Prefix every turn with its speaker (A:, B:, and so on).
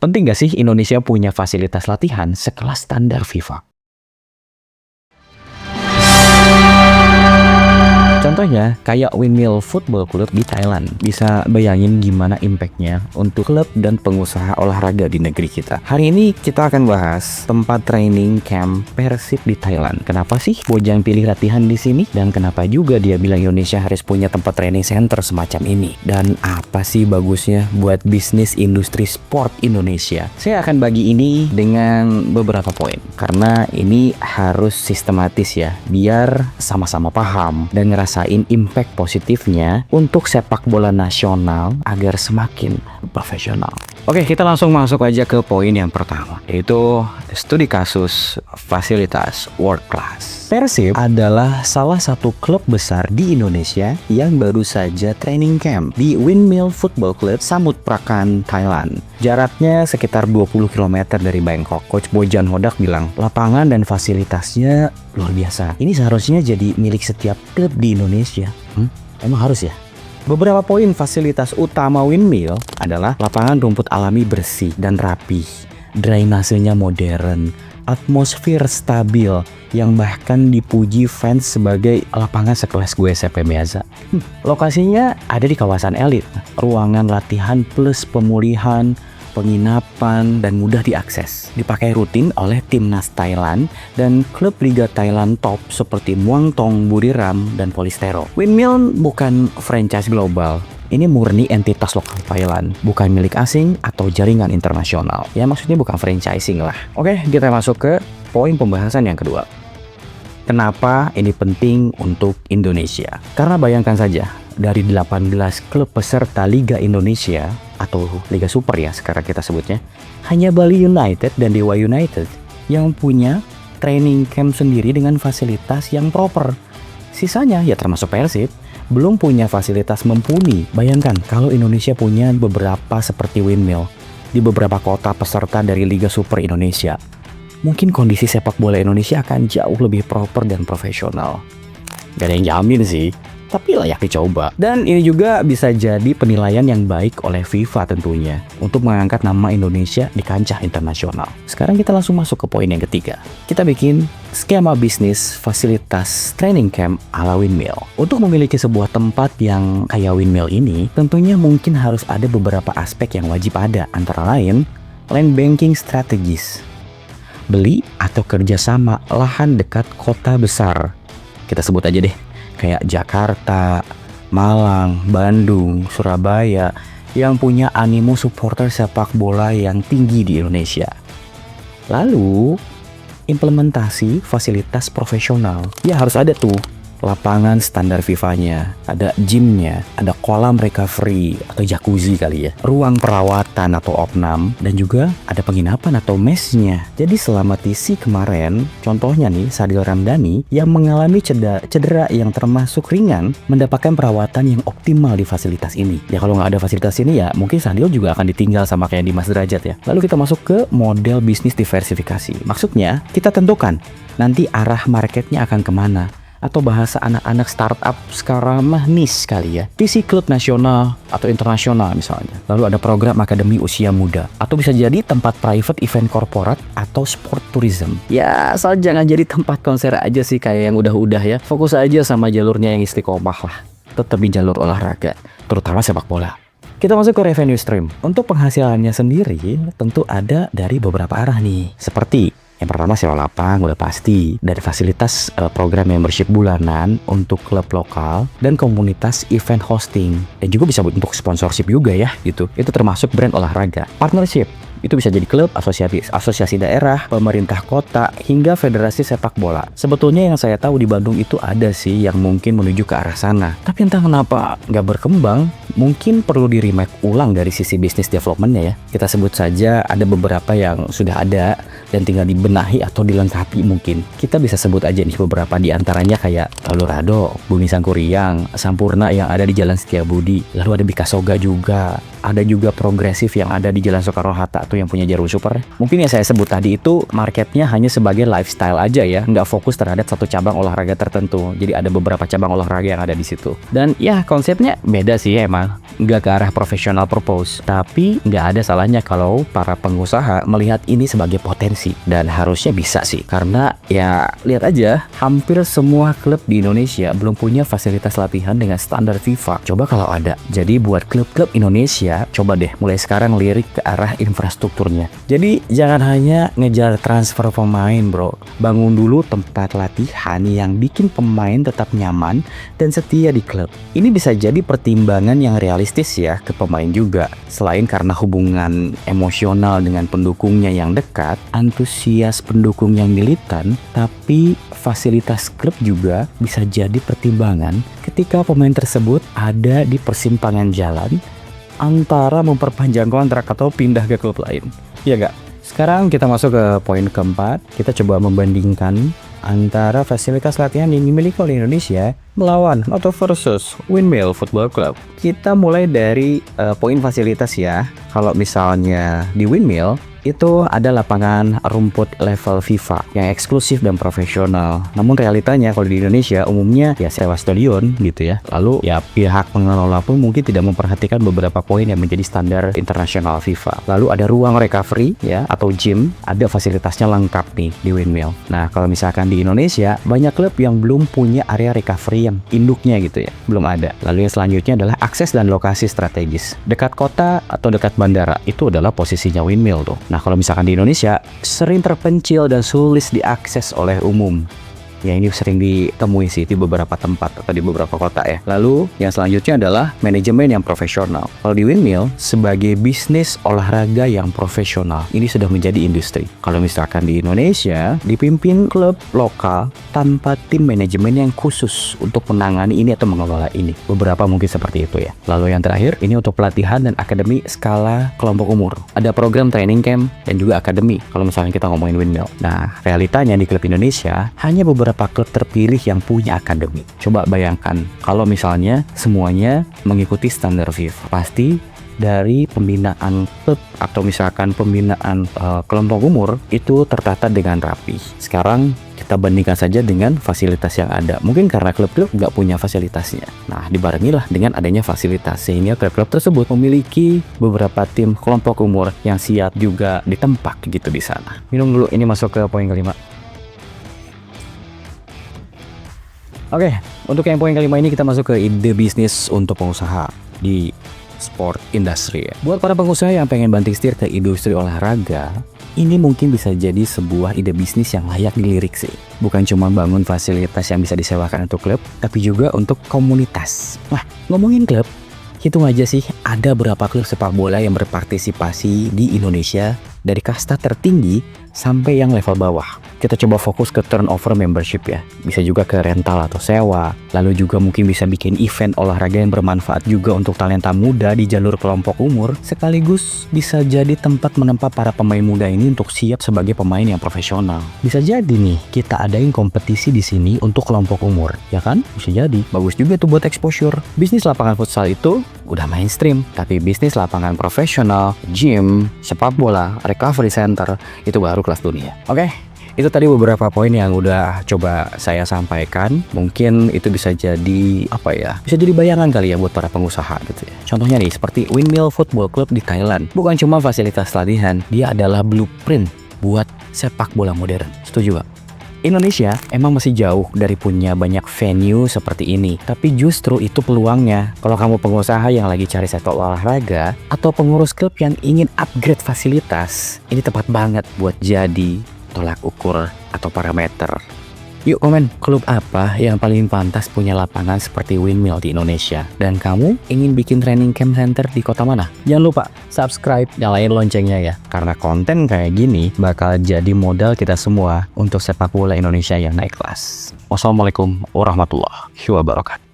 A: Penting gak sih Indonesia punya fasilitas latihan sekelas standar FIFA? Contohnya, kayak Windmill Football Club di Thailand. Bisa bayangin gimana impact-nya untuk klub dan pengusaha olahraga di negeri kita. Hari ini kita akan bahas tempat training camp Persib di Thailand. Kenapa sih Bojang pilih latihan di sini? Dan kenapa juga dia bilang Indonesia harus punya tempat training center semacam ini? Dan apa sih bagusnya buat bisnis industri sport Indonesia? Saya akan bagi ini dengan beberapa poin. Karena ini harus sistematis ya, biar sama-sama paham dan ngerasain impact positifnya untuk sepak bola nasional agar semakin profesional. Oke, kita langsung masuk aja ke poin yang pertama, yaitu studi kasus fasilitas world class. Persib adalah salah satu klub besar di Indonesia yang baru saja training camp di Windmill Football Club Samut Prakan, Thailand. Jaraknya sekitar 20 km dari Bangkok. Coach Bojan Hodak bilang, lapangan dan fasilitasnya luar biasa. Ini seharusnya jadi milik setiap klub di Indonesia. Emang harus ya? Beberapa poin fasilitas utama Windmill adalah lapangan rumput alami bersih dan rapih, drainasenya modern, atmosfer stabil yang bahkan dipuji fans sebagai lapangan sekelas GWSP Meazza. Lokasinya ada di kawasan elit, ruangan latihan plus pemulihan, penginapan, dan mudah diakses. Dipakai rutin oleh timnas Thailand dan klub Liga Thailand top seperti Muang Thong, Buriram, dan Polistero. Windmill bukan franchise global. Ini murni entitas lokal Thailand, bukan milik asing atau jaringan internasional. Ya maksudnya bukan franchising lah. Oke, kita masuk ke poin pembahasan yang kedua. Kenapa ini penting untuk Indonesia? Karena bayangkan saja, dari 18 klub peserta Liga Indonesia atau Liga Super ya sekarang kita sebutnya, hanya Bali United dan Dewa United yang punya training camp sendiri dengan fasilitas yang proper. Sisanya ya termasuk Persib belum punya fasilitas mumpuni. Bayangkan kalau Indonesia punya beberapa seperti Windmill di beberapa kota peserta dari Liga Super Indonesia, mungkin kondisi sepak bola Indonesia akan jauh lebih proper dan profesional. Gak ada yang jamin sih, tapi layak dicoba. Dan ini juga bisa jadi penilaian yang baik oleh FIFA tentunya untuk mengangkat nama Indonesia di kancah internasional. Sekarang kita langsung masuk ke poin yang ketiga. Kita bikin skema bisnis fasilitas training camp ala Windmill. Untuk memiliki sebuah tempat yang kayak Windmill ini, tentunya mungkin harus ada beberapa aspek yang wajib ada. Antara lain, land banking strategis, beli atau kerjasama lahan dekat kota besar. Kita sebut aja deh, kayak Jakarta, Malang, Bandung, Surabaya, yang punya animo supporter sepak bola yang tinggi di Indonesia. Lalu, implementasi fasilitas profesional. Ya harus ada tuh lapangan standar FIFA-nya, ada gymnya, ada kolam recovery atau jacuzzi kali ya, ruang perawatan atau opnam, dan juga ada penginapan atau mesnya. Jadi selama TC kemarin, contohnya nih Sadil Ramdhani yang mengalami cedera yang termasuk ringan, mendapatkan perawatan yang optimal di fasilitas ini. Ya kalau nggak ada fasilitas ini ya mungkin Sadil juga akan ditinggal sama kayak Dimas Derajat ya. Lalu kita masuk ke model bisnis diversifikasi. Maksudnya kita tentukan nanti arah marketnya akan kemana. Atau bahasa anak-anak startup sekarang mah niche kali ya. PC klub nasional atau internasional misalnya. Lalu ada program akademi usia muda. Atau bisa jadi tempat private event korporat atau sport tourism. Ya asal jangan jadi tempat konser aja sih kayak yang udah-udah ya. Fokus aja sama jalurnya yang istiqomah lah. Tetap di jalur olahraga, terutama sepak bola. Kita masuk ke revenue stream. Untuk penghasilannya sendiri tentu ada dari beberapa arah nih. Seperti yang pertama sewa lapang udah pasti, dari fasilitas program membership bulanan untuk klub lokal dan komunitas event hosting, dan juga bisa untuk sponsorship juga ya gitu. Itu termasuk brand olahraga. Partnership itu bisa jadi klub, asosiasi daerah, pemerintah kota, hingga federasi sepak bola. Sebetulnya yang saya tahu di Bandung itu ada sih yang mungkin menuju ke arah sana. Tapi entah kenapa nggak berkembang, mungkin perlu di remake ulang dari sisi bisnis developmentnya ya. Kita sebut saja ada beberapa yang sudah ada dan tinggal dibenahi atau dilengkapi mungkin. Kita bisa sebut aja nih beberapa di antaranya kayak Colorado, Bumi Sangkuriang, Sampurna yang ada di Jalan Setiabudi. Lalu ada Bikasoga juga. Ada juga Progresif yang ada di Jalan Soekarno-Hatta atau yang punya jarum super. Mungkin yang saya sebut tadi itu marketnya hanya sebagai lifestyle aja ya, nggak fokus terhadap satu cabang olahraga tertentu. Jadi ada beberapa cabang olahraga yang ada di situ. Dan ya konsepnya beda sih emang, nggak ke arah professional purpose. Tapi nggak ada salahnya kalau para pengusaha melihat ini sebagai potensi, dan harusnya bisa sih. Karena ya lihat aja, hampir semua klub di Indonesia belum punya fasilitas latihan dengan standar FIFA. Coba kalau ada. Jadi buat klub-klub Indonesia, coba deh mulai sekarang lirik ke arah infrastrukturnya. Jadi jangan hanya ngejar transfer pemain bro, bangun dulu tempat latihan yang bikin pemain tetap nyaman dan setia di klub. Ini bisa jadi pertimbangan yang realistis ya ke pemain juga. Selain karena hubungan emosional dengan pendukungnya yang dekat, antusias pendukung yang militan, tapi fasilitas klub juga bisa jadi pertimbangan ketika pemain tersebut ada di persimpangan jalan antara memperpanjang kontrak atau pindah ke klub lain. Iya gak? Sekarang kita masuk ke poin keempat. Kita coba membandingkan antara fasilitas latihan yang dimiliki oleh Indonesia melawan atau versus Windmill Football Club. Kita mulai dari poin fasilitas ya. Kalau misalnya di Windmill itu ada lapangan rumput level FIFA yang eksklusif dan profesional. Namun realitanya kalau di Indonesia umumnya ya sewa stadion gitu ya. Lalu ya pihak pengelola pun mungkin tidak memperhatikan beberapa poin yang menjadi standar internasional FIFA. Lalu ada ruang recovery ya atau gym, ada fasilitasnya lengkap nih di Windmill. Nah kalau misalkan di Indonesia banyak klub yang belum punya area recovery yang induknya gitu ya, belum ada. Lalu yang selanjutnya adalah akses dan lokasi strategis. Dekat kota atau dekat bandara itu adalah posisinya Windmill tuh. Nah kalau misalkan di Indonesia sering terpencil dan sulit diakses oleh umum. Ya ini sering ditemui sih di beberapa tempat atau di beberapa kota ya. Lalu yang selanjutnya adalah manajemen yang profesional. Kalau di Windmill sebagai bisnis olahraga yang profesional, ini sudah menjadi industri. Kalau misalkan di Indonesia dipimpin klub lokal tanpa tim manajemen yang khusus untuk menangani ini atau mengelola ini. Beberapa mungkin seperti itu ya. Lalu yang terakhir ini untuk pelatihan dan akademi skala kelompok umur. Ada program training camp dan juga akademi kalau misalnya kita ngomongin Windmill. Nah realitanya di klub Indonesia hanya beberapa klub terpilih yang punya akademi. Coba bayangkan kalau misalnya semuanya mengikuti standar FIFA, pasti dari pembinaan klub atau misalkan pembinaan kelompok umur itu tertata dengan rapi. Sekarang kita bandingkan saja dengan fasilitas yang ada. Mungkin karena klub-klub nggak punya fasilitasnya. Nah, dibarengilah dengan adanya fasilitas sehingga klub-klub tersebut memiliki beberapa tim kelompok umur yang siap juga ditempak gitu di sana. Minum dulu, ini masuk ke poin kelima. Oke, untuk yang poin kelima ini kita masuk ke ide bisnis untuk pengusaha di sport industry. Buat para pengusaha yang pengen banting setir ke industri olahraga, ini mungkin bisa jadi sebuah ide bisnis yang layak dilirik sih. Bukan cuma bangun fasilitas yang bisa disewakan untuk klub, tapi juga untuk komunitas. Nah, ngomongin klub, hitung aja sih ada berapa klub sepak bola yang berpartisipasi di Indonesia dari kasta tertinggi sampai yang level bawah. Kita coba fokus ke turnover membership ya. Bisa juga ke rental atau sewa. Lalu juga mungkin bisa bikin event olahraga yang bermanfaat juga untuk talenta muda di jalur kelompok umur. Sekaligus bisa jadi tempat menempa para pemain muda ini untuk siap sebagai pemain yang profesional. Bisa jadi nih kita adain kompetisi di sini untuk kelompok umur, ya kan? Bisa jadi. Bagus juga tuh buat exposure. Bisnis lapangan futsal itu udah mainstream, tapi bisnis lapangan profesional, gym, sepak bola, recovery center itu baru kelas dunia. Oke. Itu tadi beberapa poin yang udah coba saya sampaikan. Mungkin itu bisa jadi bisa jadi bayangan kali ya buat para pengusaha gitu ya. Contohnya nih seperti Windmill Football Club di Thailand. Bukan cuma fasilitas latihan, dia adalah blueprint buat sepak bola modern. Setuju gak? Indonesia emang masih jauh dari punya banyak venue seperti ini. Tapi justru itu peluangnya. Kalau kamu pengusaha yang lagi cari sektor olahraga atau pengurus klub yang ingin upgrade fasilitas, ini tepat banget buat jadi tolak ukur atau parameter. Yuk komen, klub apa yang paling pantas punya lapangan seperti Windmill di Indonesia? Dan kamu ingin bikin training camp center di kota mana? Jangan lupa subscribe, nyalain loncengnya ya. Karena konten kayak gini bakal jadi modal kita semua untuk sepak bola Indonesia yang naik kelas. Wassalamualaikum warahmatullahi wabarakatuh.